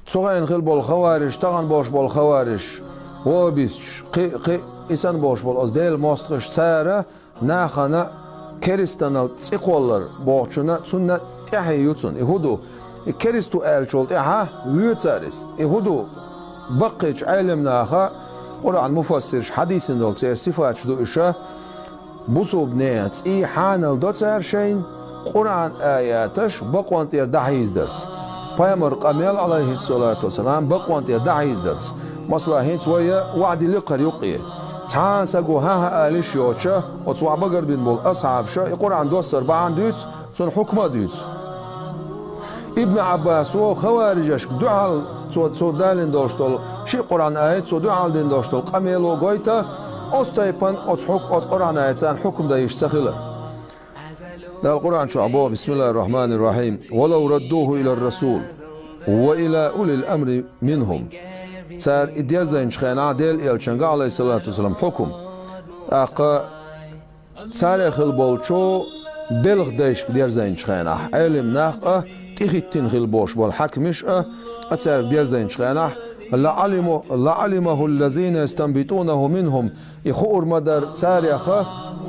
صغين خل بالخوارج تغن باش بالخوارج وبيش قي إنسان باش بالأزدال ماستخش سارة ناخنا كريستانال تقولر باچنا سنة تحي يوتون يهودو كريستو ألشول تحا ويوتسارس يهودو بقيش علم ناخا قرآن مفسرش حديث دول تير صفات شدو إشا بوصوب نيات حانل دو تير شين قرآن آياتش بقوان تير دحيز درس پیامبر قامیل علیه الصلاة والسلام بقوانت دعیز درس مثلا هیچ ویا وعدی لقر یقیه تعان سگو ها آلیش یوچه و تو عبقر بین بول أصحاب شا القرآن دوستر بعن دوت سن حكمه دوت ابن عباس و خوارجش دعال تو دالين داشتل شی قرآن آیت تو دعال دین داشتل قامیل و گویتا استایپن از قرآن آیت سن حکم دایش سخیلر ده القرآن شعبه بسم الله الرحمن الرحيم ولو ردوه إلى الرسول وإلى أولي الأمر منهم سار إدير زين شخينا ديل إلشنغ عليه الصلاة والسلام حكم أقا سارخ البولشو بلغ ديش دير زين شخينا علم ناخ تيختين خلبوش بالحكمش أتسار دير زين شخينا لعلمه الذين يستنبطونه منهم يخور مدر سارخ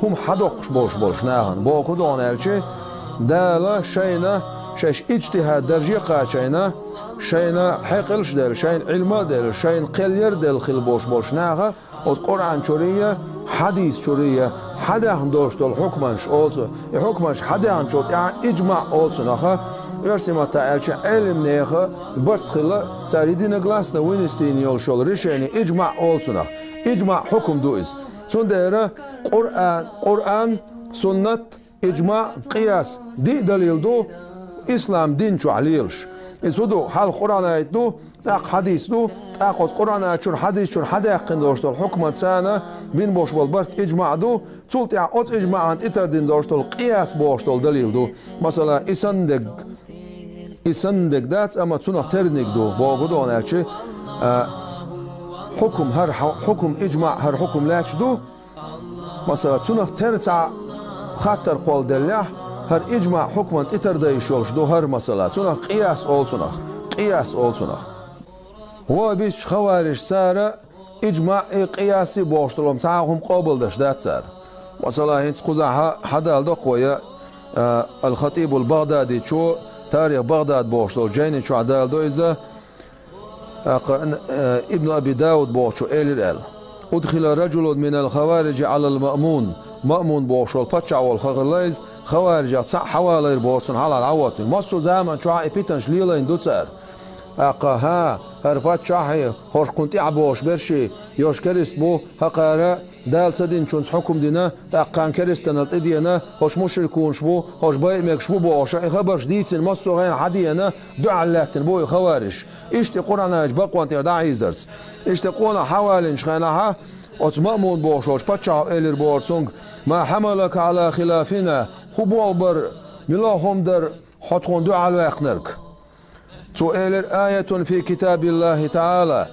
هم حدوقش بوش ناهن بوكو دون الشي دالا شينا شيش اجتهاد درجي قاشينا شينا حقلش دل شين علم دل شين قلير دل خل بوش ناها القرآن شورية حديث شورية حدا هندوش دل حكمش أولسو حكمش حدا هنشوت يعني إجماع أولسو ناها يرسم الشي علم ناها برتخلا ساريدين غلاسنا وينستين يولشول ريشيني إجماع أولسو ناها إجماع حكم دوئز سندرة قرآن سنة إجماع قياس دي دليل دو إسلام دين شو عليلش إسودو حال قرآن آيت دو تاق حديث دو تاقود قرآن آيت شون حديث شون حدا يقين دوشتو الحكمة سانا بين بوش بالبرت إجماع دو تولت يعقود إجماع عن إتر دين دوشتو القياس بوشتو دليل دو مثلا إسندق دات أما تنق ترنق دو بوغدو أنا ألشي حكم هر حكم إجماع هر حكم لاش دو مثلا تنق ترتع خاطر قول دلله هر إجماع حكما إتر دايشولش دو هر مثلا تنق قياس أول تنق هو بيش خوارج سارة إجماع قياسي بوشتلهم تعاهم قابل داش دات سار مثلا هنس قزع حدا الدقوية الخطيب البغدادي شو تاريخ بغداد بوشتل جيني شو عدال دو إذا ابن أبي داود بوشو إلى أدخل رجل من الخوارج على مأمون بوشو البتشع والخغليز خوارج حوالي بوشون على العواتن مصر زمان شو إبيتنش ليلا إندوتسر ها هربتشع هوش كنت عبوش برشي يوش كريست بو هقارا دال سدين شونس حكم دينا تاقان كريستنا التدينا هوش مشركون شبو هوش بايمك شبو بوش خبر جديد مصر غين حدينا دعا اللاتن بو خوارج اشتي قرآن بقوان تيردعيز درس اشتي قونا حوالين شخيناها مأمون بوشوش بتشع إلير بورسونغ ما حملك على خلافنا هو بر ملاهم در حطون دعا الوقنرك تو إلير آية في كتاب الله تعالى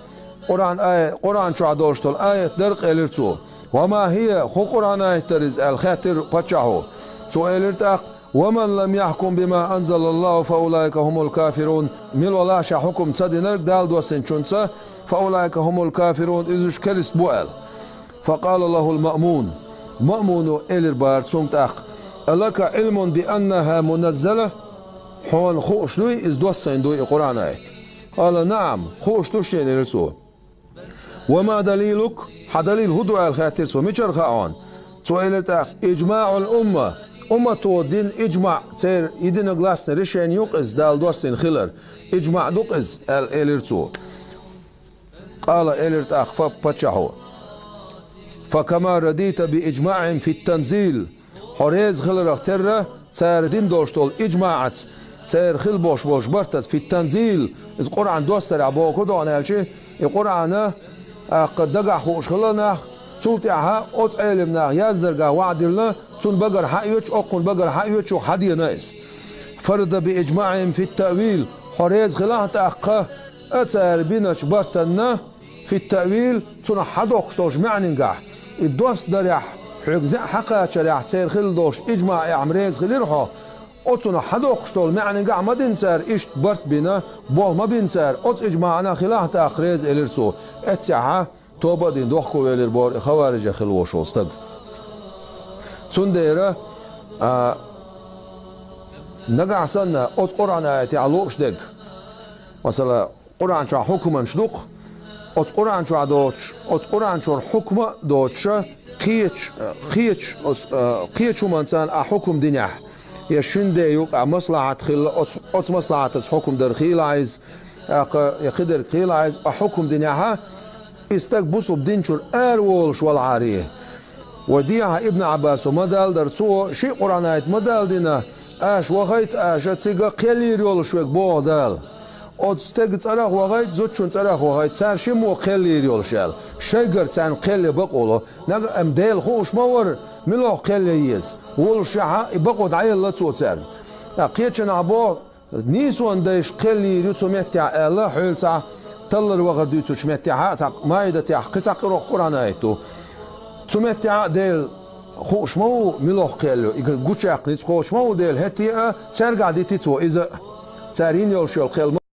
قرآن شو عدوشتول آية درق إلير تو وما هي خو قرآن آية ترز الخاتر بتشعه تو إلير تاق ومن لم يحكم بما أنزل الله فأولئك هم الكافرون مل ولا شا حكم تصدي نرك دال دوسن شنسا فأولئك هم الكافرون إذش كرس بوال فقال له مأمون إلير بارت سنت أخ ألك علم بأنها منزلة حوان خوش لوي إذ دوسن دوي قرآن آيت قال نعم خوش توشين إليرسو وما دليلك حدليل هدو الخاتر سو ميشر خاون سو إلير تاخ إجماع الأمة أمة دين إجماع سير يدين غلاسن ريشين يوقز دال دوسن خلر إجماع دوقز إليرسو قال إلير تاخ فبتشحو فكما رديت بإجماع في التنزيل حريز خلر اختره سير دين دوشتول إجماعات سير خل بوش برتت في التنزيل إذ قرآن دوستر عبو كدو أنا هالشي القرآن قد دقع خوش خلنا سلطعها أوت علمنا يازدرقا وعدلنا تون بقر حقيوش أقن بقر حقيوش وحدي نايس فرد بإجماع في التأويل حريز خلاه تأقى أتسير بينش برتنا في التأويل تون حدوش توش معني نقع الدوست دريح حقا شريح سير خل دوش إجماع عمريز خليرحو أتصنا حدا أخشتول معني قاع ما دنسر إيش برت بنا بول ما بنسر أتص إجماعنا خلاها تأخريز إلرسو اتسعها توبة دين دوخكو إلر خوارج خلوش وستق تنديره نقع سنة أتص قرآن آياتي علوش دق مثلا قرآن شو حكما شدوق أتص قرآن شو عدوش أتص قرآن شو حكمة دوتش قيتش ومنسان حكم دنيا يشين ديوك مصلحة خل أص مصلحة حكم در خيل عايز يقدر خيل عايز حكم دنياها استقبسوا بدينشور أرولش والعارية وديها ابن عباس ومدال در سو شيء قرآنات مدال دينا أش وغيت أش تسيقى قليل يولشوك بودال أتستقد صراخ وغيت زوجون صراخ وغيت صار شمو قليل يولشال شجر تان قليل بقوله نق أمدال خوش مور ملو قليز والشعة بقود عيل لا تصير قيتشنا عبو نيسون دايش قليل يتسميتع الله حول ساعة تلر وغر ديتو شميتع ما يدتع قصة قرآن آيته تسميتع ديل خوش مو ملو قليل يقول شاقنيس خوش مو ديل هتي ترجع دي تتو إذا تارين يولشال قليل